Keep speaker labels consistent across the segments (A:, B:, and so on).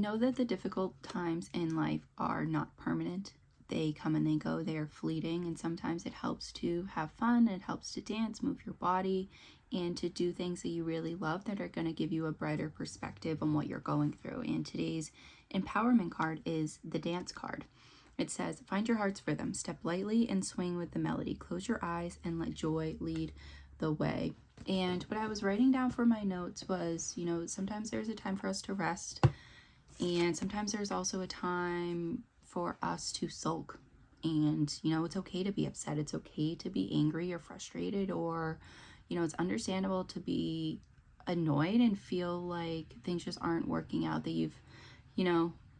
A: Know that the difficult times in life are not permanent. They come and they go, they are fleeting, and sometimes it helps to have fun, it helps to dance, move your body, and to do things that you really love that are going to give you a brighter perspective on what you're going through. And today's empowerment card is the dance card. It says, find your heart's rhythm, step lightly and swing with the melody. Close your eyes and let joy lead the way. And what I was writing down for my notes was, sometimes there's a time for us to rest. And sometimes there's also a time for us to sulk. And, it's okay to be upset. It's okay to be angry or frustrated, or, it's understandable to be annoyed and feel like things just aren't working out, that you've,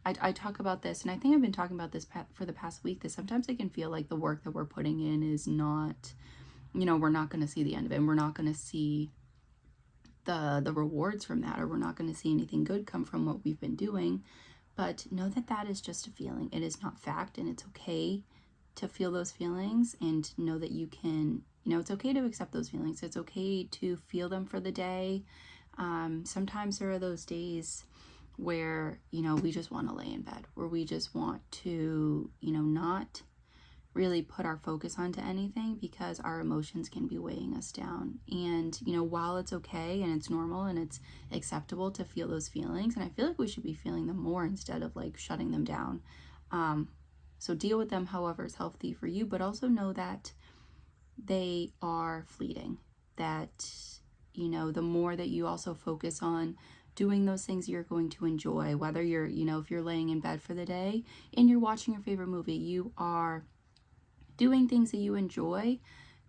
A: I talk about this, and I think I've been talking about this for the past week, that sometimes it can feel like the work that we're putting in is not, we're not going to see the end of it, and we're not going to see the rewards from that, or we're not going to see anything good come from what we've been doing. But know that that is just a feeling. It is not fact, and it's okay to feel those feelings, and know that you can, it's okay to accept those feelings. It's okay to feel them for the day. Sometimes there are those days where, we just want to lay in bed, where we just want to, not really put our focus onto anything, because our emotions can be weighing us down. And while it's okay and it's normal and it's acceptable to feel those feelings, and I feel like we should be feeling them more instead of like shutting them down, so deal with them however is healthy for you, but also know that they are fleeting. That the more that you also focus on doing those things you're going to enjoy, whether you're if you're laying in bed for the day and you're watching your favorite movie, you are doing things that you enjoy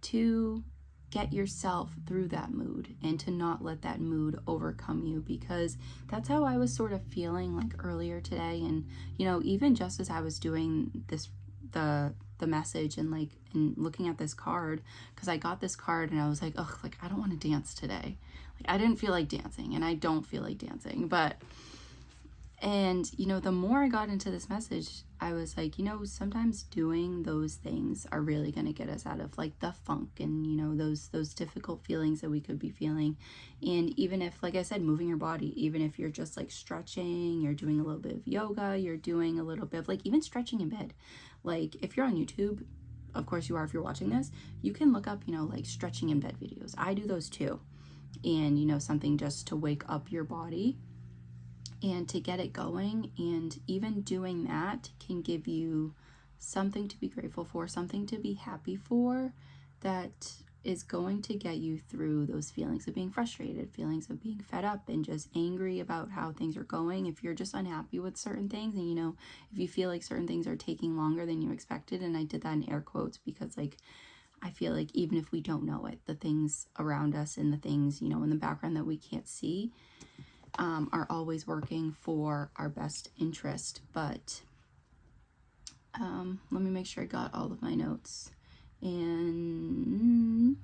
A: to get yourself through that mood, and to not let that mood overcome you, because that's how I was sort of feeling like earlier today. And even just as I was doing this, the message, and looking at this card, because I got this card and I was like, oh, like I don't want to dance today. Like I didn't feel like dancing, and I don't feel like dancing. And the more I got into this message, I was like, sometimes doing those things are really going to get us out of like the funk, and those difficult feelings that we could be feeling. And even if, like I said, moving your body, even if you're just like stretching, you're doing a little bit of yoga, you're doing a little bit of like even stretching in bed. Like if you're on YouTube, of course you are if you're watching this, you can look up like stretching in bed videos. I do those too. And something just to wake up your body and to get it going. And even doing that can give you something to be grateful for, something to be happy for, that is going to get you through those feelings of being frustrated, feelings of being fed up and just angry about how things are going. If you're just unhappy with certain things, and if you feel like certain things are taking longer than you expected, and I did that in air quotes because I feel like even if we don't know it, the things around us and the things in the background that we can't see are always working for our best interest. But let me make sure I got all of my notes. And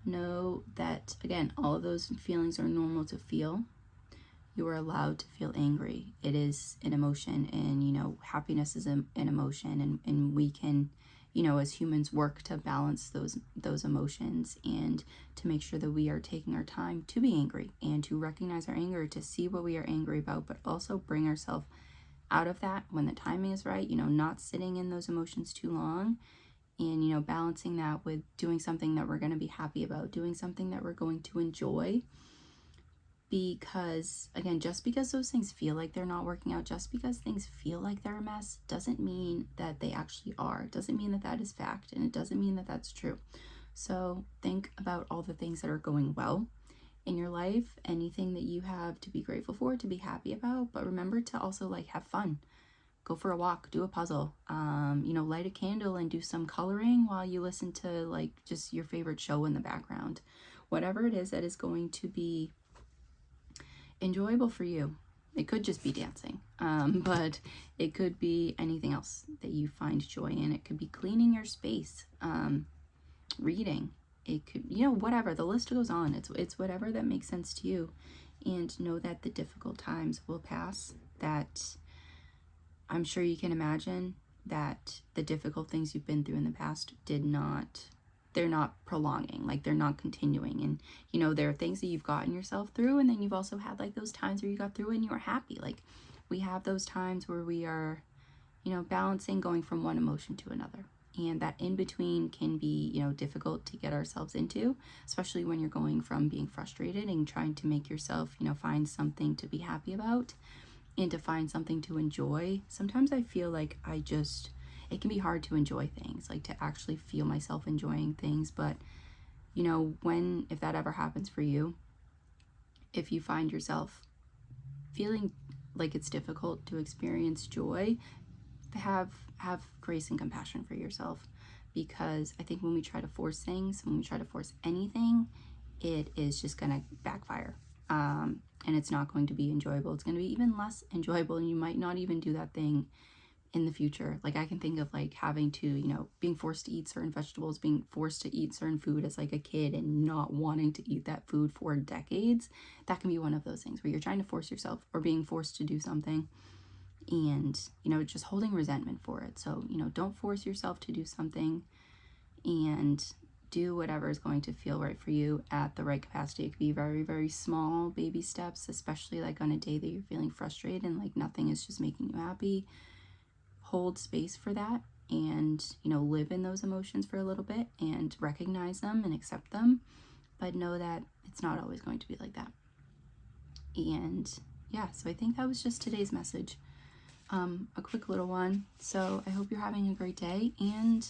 A: know that, again, all of those feelings are normal to feel. You are allowed to feel angry. It is an emotion, and happiness is an emotion, and we can as humans work to balance those emotions, and to make sure that we are taking our time to be angry and to recognize our anger, to see what we are angry about, but also bring ourselves out of that when the timing is right, not sitting in those emotions too long, and balancing that with doing something that we're going to be happy about, doing something that we're going to enjoy. Because again, just because those things feel like they're not working out, just because things feel like they're a mess, doesn't mean that they actually are. It doesn't mean that that is fact, and it doesn't mean that that's true. So think about all the things that are going well in your life, anything that you have to be grateful for, to be happy about. But remember to also have fun. Go for a walk, do a puzzle, light a candle and do some coloring while you listen to just your favorite show in the background. Whatever it is that is going to be enjoyable for you. It could just be dancing, but it could be anything else that you find joy in. It could be cleaning your space, reading. It could, whatever. The list goes on. It's whatever that makes sense to you. And know that the difficult times will pass. That I'm sure you can imagine that the difficult things you've been through in the past did not they're not prolonging, like they're not continuing. And you know, there are things that you've gotten yourself through, and then you've also had like those times where you got through it and you were happy. Like we have those times where we are, you know, balancing, going from one emotion to another. And that in between can be, you know, difficult to get ourselves into, especially when you're going from being frustrated and trying to make yourself, you know, find something to be happy about and to find something to enjoy. Sometimes I feel like it can be hard to enjoy things, like to actually feel myself enjoying things. But, you know, if that ever happens for you, if you find yourself feeling like it's difficult to experience joy, have grace and compassion for yourself, because I think when we try to force things, when we try to force anything, it is just gonna backfire, and it's not going to be enjoyable. It's going to be even less enjoyable, and you might not even do that thing in the future. Like I can think of like having to, you know, being forced to eat certain vegetables, being forced to eat certain food as like a kid and not wanting to eat that food for decades. That can be one of those things where you're trying to force yourself, or being forced to do something, and you know, just holding resentment for it. So, you know, don't force yourself to do something, and do whatever is going to feel right for you at the right capacity. It could be very, very small baby steps, especially like on a day that you're feeling frustrated and like nothing is just making you happy. Hold space for that, and you know, live in those emotions for a little bit and recognize them and accept them, but know that it's not always going to be like that. And yeah, so I think that was just today's message. A quick little one. So I hope you're having a great day, and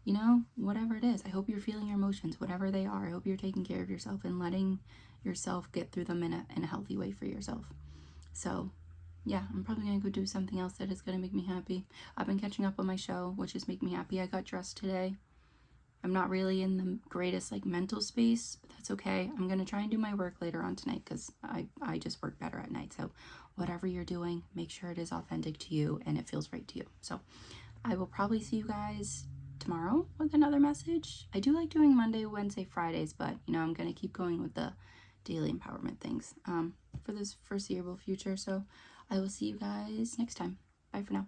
A: you know, whatever it is, I hope you're feeling your emotions, whatever they are. I hope you're taking care of yourself and letting yourself get through them in a healthy way for yourself. So yeah, I'm probably gonna go do something else that is gonna make me happy. I've been catching up on my show, which is making me happy. I got dressed today. I'm not really in the greatest like mental space, but that's okay. I'm gonna try and do my work later on tonight, because I just work better at night. So whatever you're doing, make sure it is authentic to you and it feels right to you. So I will probably see you guys tomorrow with another message. I do like doing Monday, Wednesday, Fridays, but you know, I'm gonna keep going with the daily empowerment things for this foreseeable future. So I will see you guys next time. Bye for now.